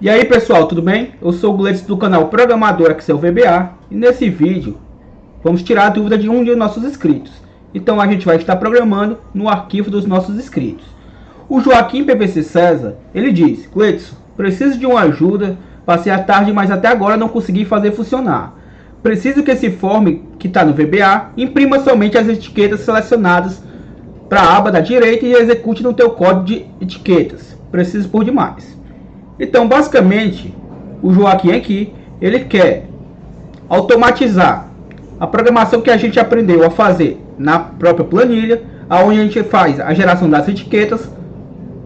E aí pessoal, tudo bem? Eu sou o Gleidson do canal Programador Excel VBA e nesse vídeo vamos tirar a dúvida de um de nossos inscritos. Então a gente vai estar programando no arquivo dos nossos inscritos. O Joaquim PVC César, ele diz: Gleidson, preciso de uma ajuda, passei a tarde mas até agora não consegui fazer funcionar. Preciso que esse form que está no VBA imprima somente as etiquetas selecionadas para a aba da direita e execute no teu código de etiquetas. Preciso por demais. Então, basicamente, o Joaquim aqui, ele quer automatizar a programação que a gente aprendeu a fazer na própria planilha, onde a gente faz a geração das etiquetas,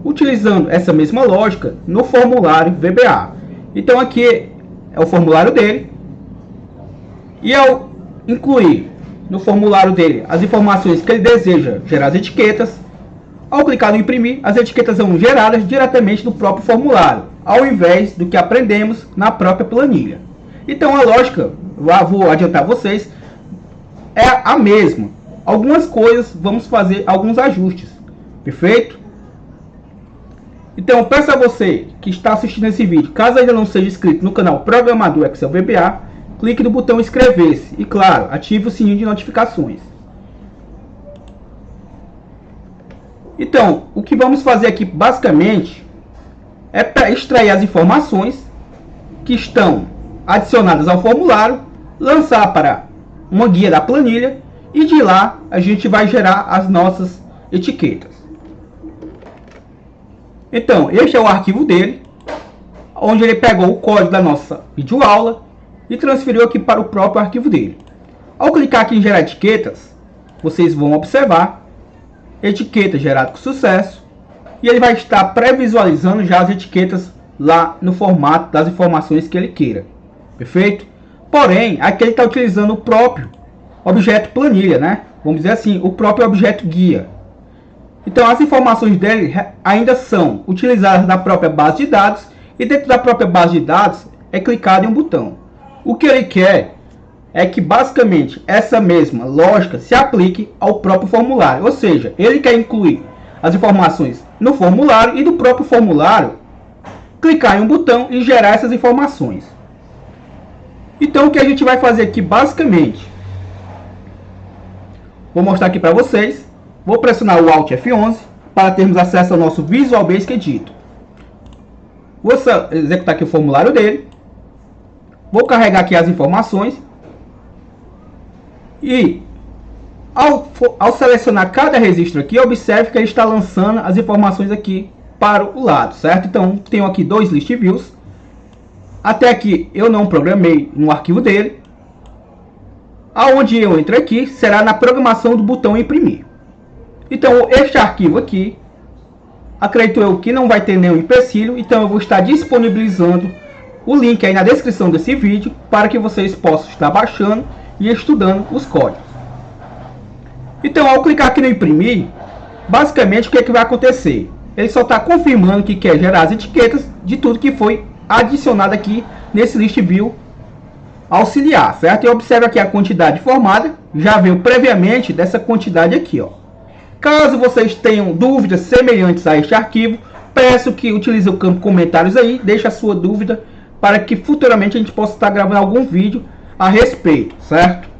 utilizando essa mesma lógica no formulário VBA. Então, aqui é o formulário dele, e ao incluir no formulário dele as informações que ele deseja gerar as etiquetas, ao clicar no imprimir, as etiquetas são geradas diretamente do próprio formulário, ao invés do que aprendemos na própria planilha. Então a lógica, vou adiantar vocês, é a mesma. Algumas coisas vamos fazer alguns ajustes, perfeito? Então peço a você que está assistindo esse vídeo, caso ainda não seja inscrito no canal Programador Excel VBA, clique no botão inscrever-se e claro, ative o sininho de notificações. Então, o que vamos fazer aqui basicamente é para extrair as informações que estão adicionadas ao formulário, lançar para uma guia da planilha e de lá a gente vai gerar as nossas etiquetas. Então, este é o arquivo dele, onde ele pegou o código da nossa videoaula e transferiu aqui para o próprio arquivo dele. Ao clicar aqui em gerar etiquetas, vocês vão observar etiqueta gerada com sucesso, e ele vai estar pré-visualizando já as etiquetas lá no formato das informações que ele queira, perfeito? Porém, aqui ele está utilizando o próprio objeto planilha, né? Vamos dizer assim, o próprio objeto guia. Então as informações dele ainda são utilizadas na própria base de dados, e dentro da própria base de dados é clicado em um botão. O que ele quer é que basicamente essa mesma lógica se aplique ao próprio formulário, ou seja, ele quer incluir as informações no formulário e do próprio formulário clicar em um botão e gerar essas informações. Então o que a gente vai fazer aqui basicamente, vou mostrar aqui para vocês, vou pressionar o Alt F11 para termos acesso ao nosso Visual Basic Editor. Vou executar aqui o formulário dele, vou carregar aqui as informações. E ao selecionar cada registro aqui, observe que ele está lançando as informações aqui para o lado, certo? Então tenho aqui dois list views. Até aqui eu não programei no arquivo dele. Aonde eu entro aqui será na programação do botão imprimir. Então este arquivo aqui, acredito eu que não vai ter nenhum empecilho, então eu vou estar disponibilizando o link aí na descrição desse vídeo para que vocês possam estar baixando e estudando os códigos. Então ao clicar aqui no imprimir, basicamente o que é que vai acontecer? Ele só está confirmando que quer gerar as etiquetas de tudo que foi adicionado aqui nesse list view auxiliar, certo? E observe aqui a quantidade formada, já veio previamente dessa quantidade aqui, ó. Caso vocês tenham dúvidas semelhantes a este arquivo, peço que utilize o campo comentários aí, deixe a sua dúvida para que futuramente a gente possa estar gravando algum vídeo a respeito, certo?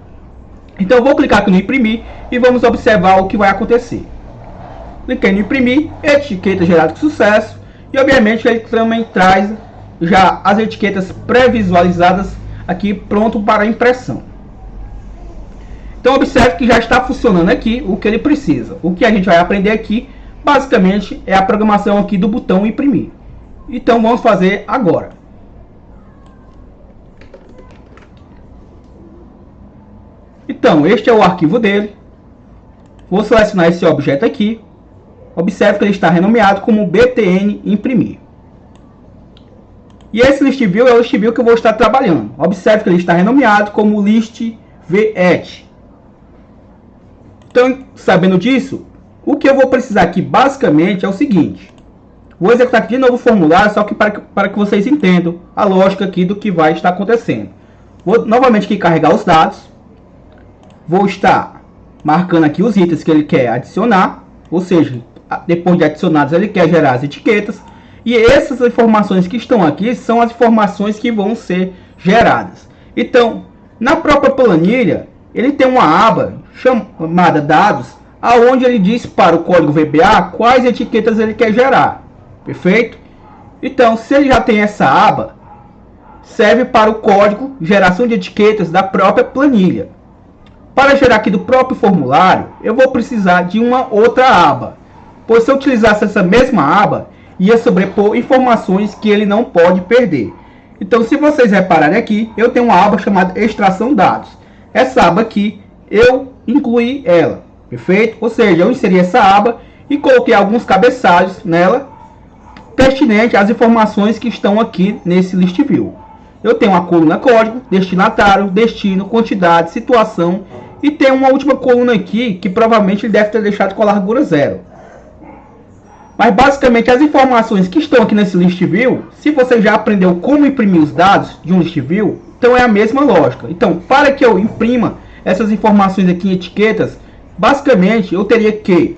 Então eu vou clicar aqui no imprimir e vamos observar o que vai acontecer. Cliquei no imprimir, etiqueta gerada com sucesso, e obviamente ele também traz já as etiquetas pré-visualizadas aqui pronto para impressão. Então observe que já está funcionando aqui o que ele precisa. O que a gente vai aprender aqui basicamente é a programação aqui do botão imprimir. Então vamos fazer agora. Então, este é o arquivo dele. Vou selecionar esse objeto aqui. Observe que ele está renomeado como btn imprimir. E esse list view é o list view que eu vou estar trabalhando. Observe que ele está renomeado como list vEt. Então, sabendo disso, o que eu vou precisar aqui basicamente é o seguinte. Vou executar aqui de novo o formulário, só que para que vocês entendam a lógica aqui do que vai estar acontecendo. Vou novamente aqui carregar os dados. Vou estar marcando aqui os itens que ele quer adicionar, ou seja, depois de adicionados ele quer gerar as etiquetas. E essas informações que estão aqui são as informações que vão ser geradas. Então, na própria planilha, ele tem uma aba chamada dados, aonde ele diz para o código VBA quais etiquetas ele quer gerar. Perfeito? Então, se ele já tem essa aba, serve para o código geração de etiquetas da própria planilha. Para gerar aqui do próprio formulário, eu vou precisar de uma outra aba, pois se eu utilizasse essa mesma aba, ia sobrepor informações que ele não pode perder. Então, se vocês repararem aqui, eu tenho uma aba chamada extração dados. Essa aba aqui, eu incluí ela, perfeito? Ou seja, eu inseri essa aba e coloquei alguns cabeçalhos nela, pertinente às informações que estão aqui nesse list view. Eu tenho uma coluna código, destinatário, destino, quantidade, situação, e tem uma última coluna aqui que provavelmente ele deve ter deixado com a largura 0. Mas basicamente as informações que estão aqui nesse list view, se você já aprendeu como imprimir os dados de um list view, então é a mesma lógica. Então, para que eu imprima essas informações aqui em etiquetas, basicamente eu teria que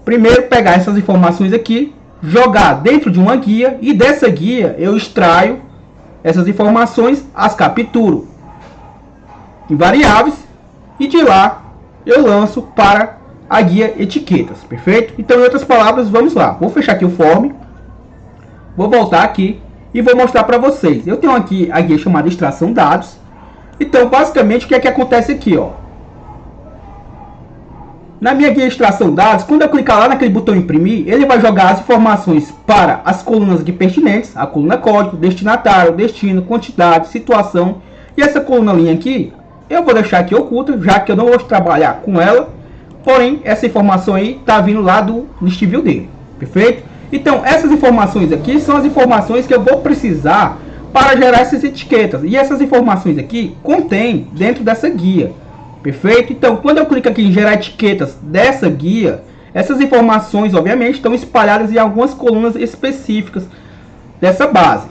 primeiro pegar essas informações aqui, jogar dentro de uma guia, e dessa guia eu extraio essas informações, as capturo em variáveis, e de lá eu lanço para a guia etiquetas, perfeito? Então, em outras palavras, vamos lá. Vou fechar aqui o form, vou voltar aqui e vou mostrar para vocês. Eu tenho aqui a guia chamada extração dados. Então, basicamente, o que é que acontece aqui, ó? Na minha guia extração dados, quando eu clicar lá naquele botão imprimir, ele vai jogar as informações para as colunas aqui pertinentes, a coluna código, destinatário, destino, quantidade, situação, e essa coluna linha aqui, eu vou deixar aqui oculta, já que eu não vou trabalhar com ela. Porém, essa informação aí está vindo lá do list view dele, perfeito? Então, essas informações aqui são as informações que eu vou precisar para gerar essas etiquetas. E essas informações aqui contém dentro dessa guia, perfeito? Então, quando eu clico aqui em gerar etiquetas dessa guia, essas informações, obviamente, estão espalhadas em algumas colunas específicas dessa base.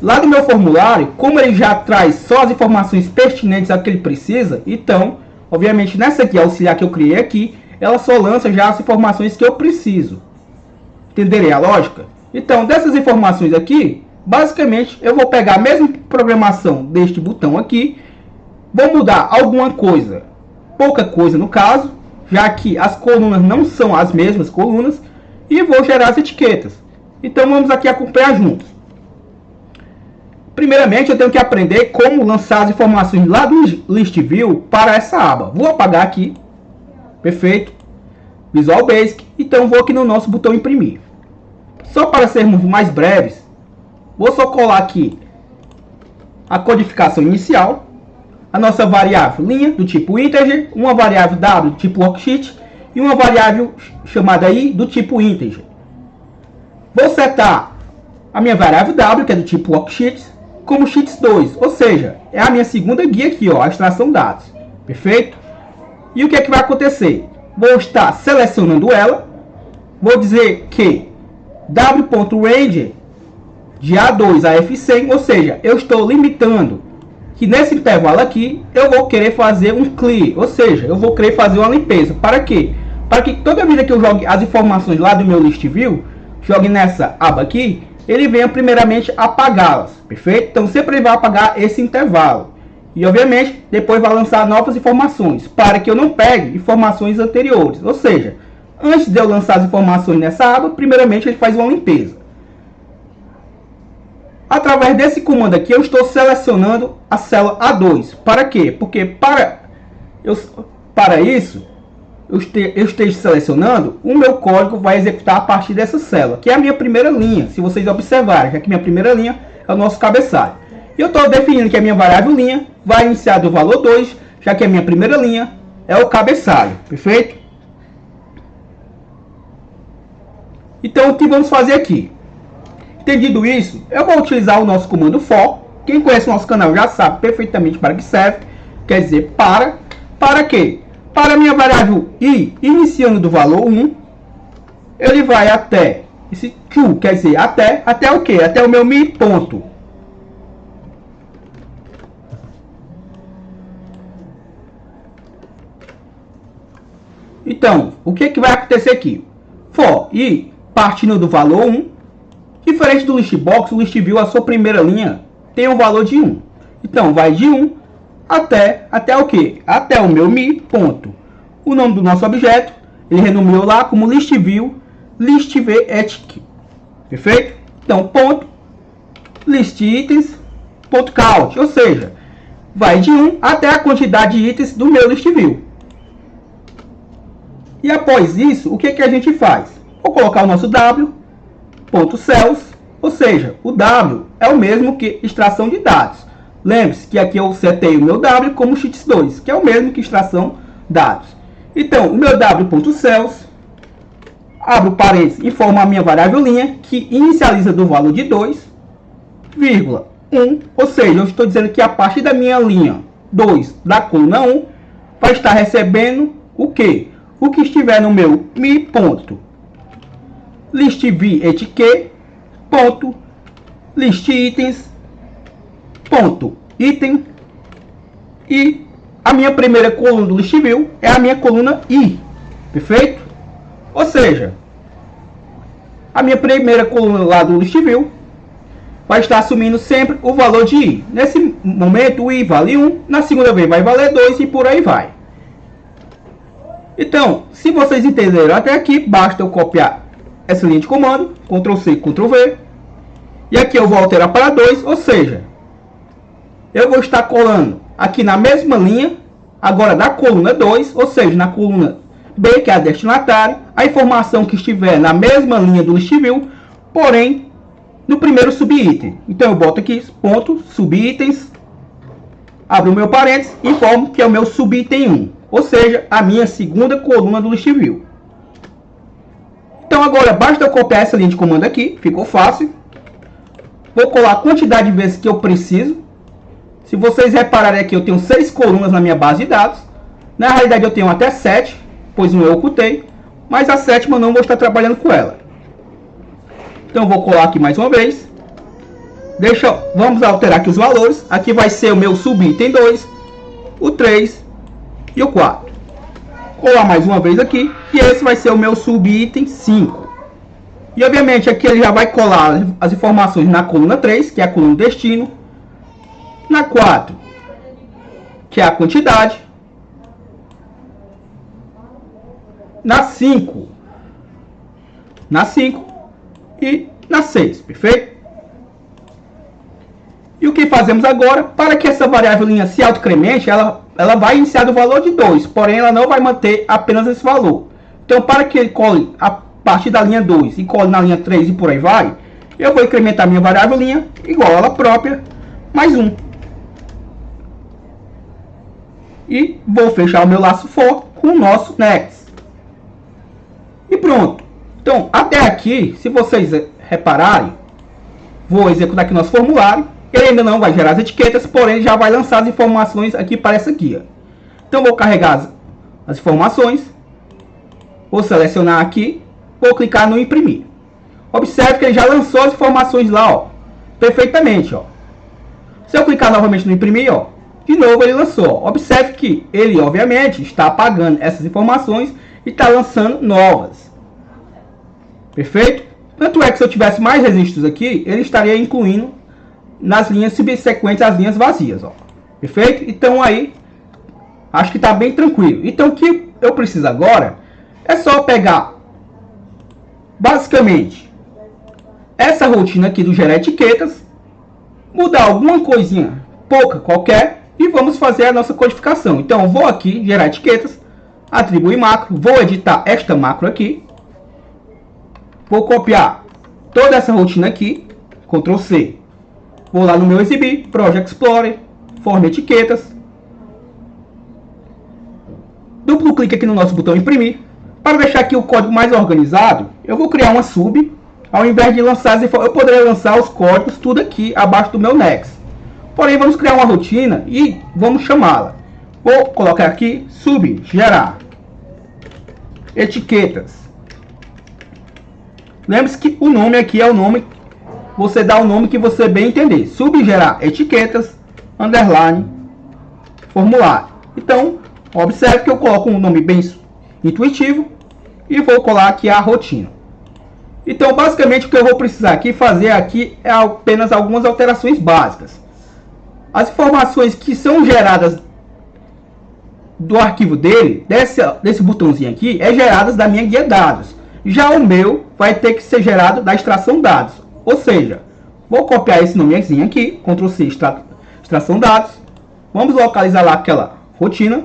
Lá no meu formulário, como ele já traz só as informações pertinentes ao que ele precisa, então, obviamente, nessa guia auxiliar que eu criei aqui, ela só lança já as informações que eu preciso. Entenderem a lógica? Então, dessas informações aqui, basicamente, eu vou pegar a mesma programação deste botão aqui, vou mudar alguma coisa, pouca coisa no caso, já que as colunas não são as mesmas colunas, e vou gerar as etiquetas. Então, vamos aqui acompanhar juntos. Primeiramente, eu tenho que aprender como lançar as informações lá do list view para essa aba. Vou apagar aqui, perfeito, Visual Basic. Então, vou aqui no nosso botão imprimir. Só para sermos mais breves, vou só colar aqui a codificação inicial, a nossa variável linha do tipo integer, uma variável w do tipo worksheet e uma variável chamada i do tipo integer. Vou setar a minha variável w, que é do tipo worksheet, como sheets2, ou seja, é a minha segunda guia aqui, ó, a extração dados, perfeito? E o que é que vai acontecer? Vou estar selecionando ela, vou dizer que w.range de A2 a F100, ou seja, eu estou limitando que nesse intervalo aqui eu vou querer fazer um clear, ou seja, eu vou querer fazer uma limpeza. Para quê? Para que toda vez que eu jogue as informações lá do meu list view, jogue nessa aba aqui, ele venha primeiramente apagá-las, perfeito? Então sempre ele vai apagar esse intervalo. E obviamente depois vai lançar novas informações, para que eu não pegue informações anteriores. Ou seja, antes de eu lançar as informações nessa aba, primeiramente ele faz uma limpeza. Através desse comando aqui eu estou selecionando a célula A2. Para quê? Porque para isso eu esteja selecionando, o meu código vai executar a partir dessa célula, que é a minha primeira linha, se vocês observarem, já que minha primeira linha é o nosso cabeçalho. E eu estou definindo que a minha variável linha vai iniciar do valor 2, já que a minha primeira linha é o cabeçalho, perfeito? Então, o que vamos fazer aqui? Entendido isso, eu vou utilizar o nosso comando for. Quem conhece o nosso canal já sabe perfeitamente para que serve, quer dizer, para quê? Para a minha variável i, iniciando do valor 1, ele vai até, esse to quer dizer até o quê? Até o meu mi ponto. Então, o que vai acontecer aqui? For i partindo do valor 1. Diferente do list box, o list view, a sua primeira linha tem um valor de 1. Então, vai de 1 até o que? Até o meu mi, ponto. O nome do nosso objeto, ele renomeou lá como list view, list v etiquette. Perfeito? Então, ponto, list itens, ponto count. Ou seja, vai de 1 até a quantidade de itens do meu list view. E após isso, o que a gente faz? Vou colocar o nosso w, ponto cells, ou seja, o w é o mesmo que extração de dados. Lembre-se que aqui eu setei o meu w como sheets2, que é o mesmo que extração dados. Então, o meu w.cells, abro parênteses e formo a minha variável linha, que inicializa do valor de 2, vírgula 1, ou seja, eu estou dizendo que a partir da minha linha 2 da coluna 1, vai estar recebendo o que? O que estiver no meu mi, ponto, list v etiquette, ponto, list itens, ponto, item, e a minha primeira coluna do list view é a minha coluna i, perfeito? Ou seja, a minha primeira coluna lá do list view vai estar assumindo sempre o valor de i. Nesse momento o i vale 1, na segunda vez vai valer 2 e por aí vai. Então, se vocês entenderam até aqui, basta eu copiar essa linha de comando, Ctrl C, Ctrl V, e aqui eu vou alterar para 2, ou seja, eu vou estar colando aqui na mesma linha, agora da coluna 2, ou seja, na coluna B, que é a destinatária, a informação que estiver na mesma linha do list view, porém, no primeiro subitem. Então eu boto aqui, ponto, subitens, abro o meu parênteses e informo que é o meu subitem 1, ou seja, a minha segunda coluna do list view. Então agora basta eu copiar essa linha de comando aqui, ficou fácil. Vou colar a quantidade de vezes que eu preciso. Se vocês repararem aqui, eu tenho 6 colunas na minha base de dados. Na realidade eu tenho até 7, pois um eu ocultei, mas a sétima eu não vou estar trabalhando com ela. Então vou colar aqui mais uma vez. Vamos alterar aqui os valores. Aqui vai ser o meu subitem 2, o 3 e o 4. Colar mais uma vez aqui, e esse vai ser o meu subitem 5. E obviamente aqui ele já vai colar as informações na coluna 3, que é a coluna destino, na 4, que é a quantidade, na 5 e na 6, perfeito? E o que fazemos agora? Para que essa variável linha se autocremente, ela vai iniciar do valor de 2, porém ela não vai manter apenas esse valor. Então, para que ele cole a partir da linha 2 e cole na linha 3 e por aí vai, eu vou incrementar minha variável linha igual a ela própria, mais 1. E vou fechar o meu laço for com o nosso next. E pronto. Então, até aqui, se vocês repararem, vou executar aqui nosso formulário. Ele ainda não vai gerar as etiquetas, porém já vai lançar as informações aqui para essa guia. Então vou carregar as informações, vou selecionar aqui, vou clicar no imprimir. Observe que ele já lançou as informações lá, ó, perfeitamente, ó. Se eu clicar novamente no imprimir, ó, de novo ele lançou. Observe que ele obviamente está apagando essas informações e está lançando novas. Perfeito? Tanto é que se eu tivesse mais registros aqui, ele estaria incluindo nas linhas subsequentes as linhas vazias, ó. Perfeito? Então aí acho que está bem tranquilo. Então o que eu preciso agora é só pegar basicamente essa rotina aqui do gerar etiquetas, mudar alguma coisinha pouca qualquer e vamos fazer a nossa codificação. Então eu vou aqui gerar etiquetas, atribuir macro, vou editar esta macro aqui, vou copiar toda essa rotina aqui, Ctrl C. Vou lá no meu exibir, Project Explorer, forma etiquetas. Duplo clique aqui no nosso botão imprimir. Para deixar aqui o código mais organizado, eu vou criar uma sub. Ao invés de lançar as informações, eu poderia lançar os códigos tudo aqui abaixo do meu next. Porém, vamos criar uma rotina e vamos chamá-la. Vou colocar aqui sub gerar etiquetas. Lembre-se que o nome aqui é o nome. Você dá o nome que você bem entender. Subgerar etiquetas, underline, formulário. Então, observe que eu coloco um nome bem intuitivo e vou colar aqui a rotina. Então, basicamente, o que eu vou precisar aqui fazer aqui é apenas algumas alterações básicas. As informações que são geradas do arquivo dele, desse botãozinho aqui, é geradas da minha guia dados. Já o meu vai ter que ser gerado da extração dados. Ou seja, vou copiar esse nomezinho aqui, Ctrl C, extração dados. Vamos localizar lá aquela rotina.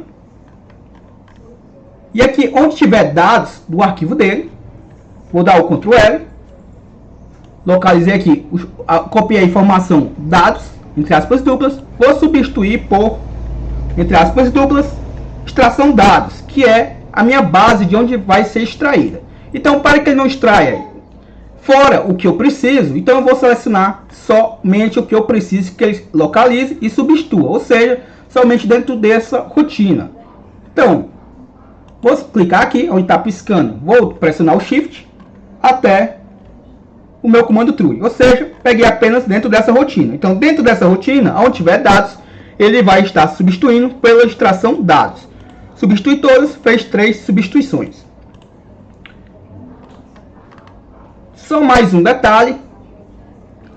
E aqui, onde tiver dados do arquivo dele, vou dar o Ctrl L. Localizei aqui, copiei a informação dados, entre aspas duplas. Vou substituir por, entre aspas duplas, extração dados, que é a minha base de onde vai ser extraída. Então, para que ele não extraia fora o que eu preciso, então eu vou selecionar somente o que eu preciso que ele localize e substitua, ou seja, somente dentro dessa rotina. Então, vou clicar aqui, onde está piscando, vou pressionar o Shift até o meu comando true, ou seja, peguei apenas dentro dessa rotina. Então, dentro dessa rotina, onde tiver dados, ele vai estar substituindo pela extração dados. Substitui todos, fez 3 substituições. Só mais um detalhe,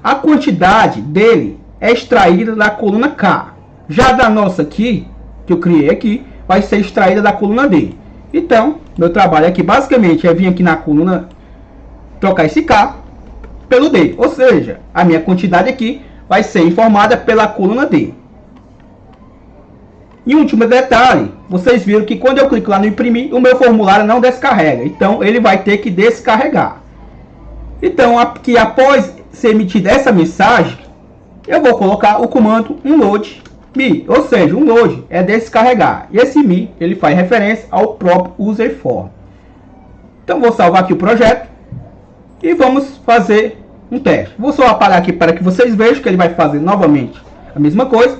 a quantidade dele é extraída da coluna K. Já da nossa aqui, que eu criei aqui, vai ser extraída da coluna D. Então, meu trabalho aqui basicamente é vir aqui na coluna, trocar esse K pelo D. Ou seja, a minha quantidade aqui vai ser informada pela coluna D. E último detalhe, vocês viram que quando eu clico lá no imprimir, o meu formulário não descarrega. Então, ele vai ter que descarregar. Então, aqui após ser emitida essa mensagem, eu vou colocar o comando unload me, ou seja, unload é descarregar. E esse me, ele faz referência ao próprio user form. Então, vou salvar aqui o projeto e vamos fazer um teste. Vou só apagar aqui para que vocês vejam que ele vai fazer novamente a mesma coisa.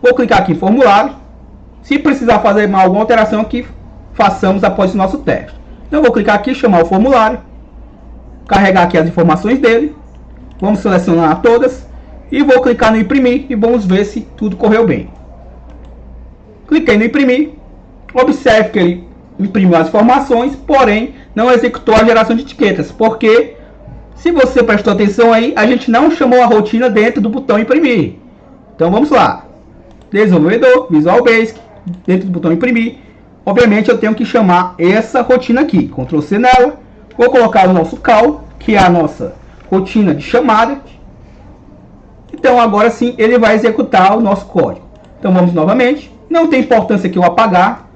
Vou clicar aqui em formulário. Se precisar fazer alguma alteração aqui, façamos após o nosso teste. Então, vou clicar aqui, chamar o formulário, carregar aqui as informações dele, vamos selecionar todas e vou clicar no imprimir e vamos ver se tudo correu bem. Cliquei no imprimir, observe que ele imprimiu as informações, porém não executou a geração de etiquetas, porque se você prestou atenção aí, a gente não chamou a rotina dentro do botão imprimir. Então vamos lá, desenvolvedor, Visual Basic, dentro do botão imprimir, obviamente eu tenho que chamar essa rotina aqui, Ctrl C nela. Vou colocar o nosso call, que é a nossa rotina de chamada. Então agora sim ele vai executar o nosso código. Então vamos novamente. Não tem importância que eu apagar.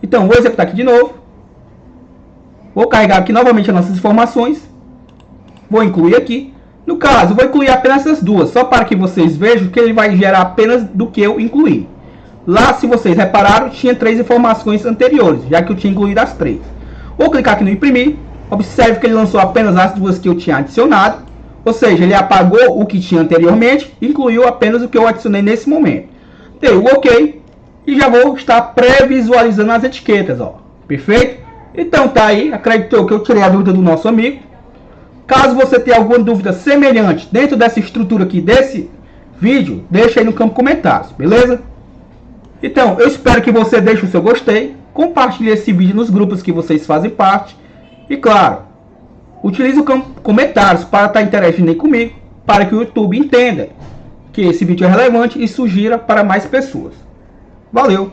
Então vou executar aqui de novo. Vou carregar aqui novamente as nossas informações. Vou incluir aqui. No caso, vou incluir apenas essas duas, só para que vocês vejam que ele vai gerar apenas do que eu incluí. Lá, se vocês repararam, tinha 3 informações anteriores, já que eu tinha incluído as 3. Vou clicar aqui no imprimir. Observe que ele lançou apenas as duas que eu tinha adicionado. Ou seja, ele apagou o que tinha anteriormente e incluiu apenas o que eu adicionei nesse momento. Dei o OK e já vou estar pré-visualizando as etiquetas. Ó. Perfeito? Então tá aí. Acreditou que eu tirei a dúvida do nosso amigo. Caso você tenha alguma dúvida semelhante dentro dessa estrutura aqui desse vídeo, deixa aí no campo comentários. Beleza? Então, eu espero que você deixe o seu gostei. Compartilhe esse vídeo nos grupos que vocês fazem parte. E claro, utilize o campo comentários para estar interagindo aí comigo, para que o YouTube entenda que esse vídeo é relevante e sugira para mais pessoas. Valeu!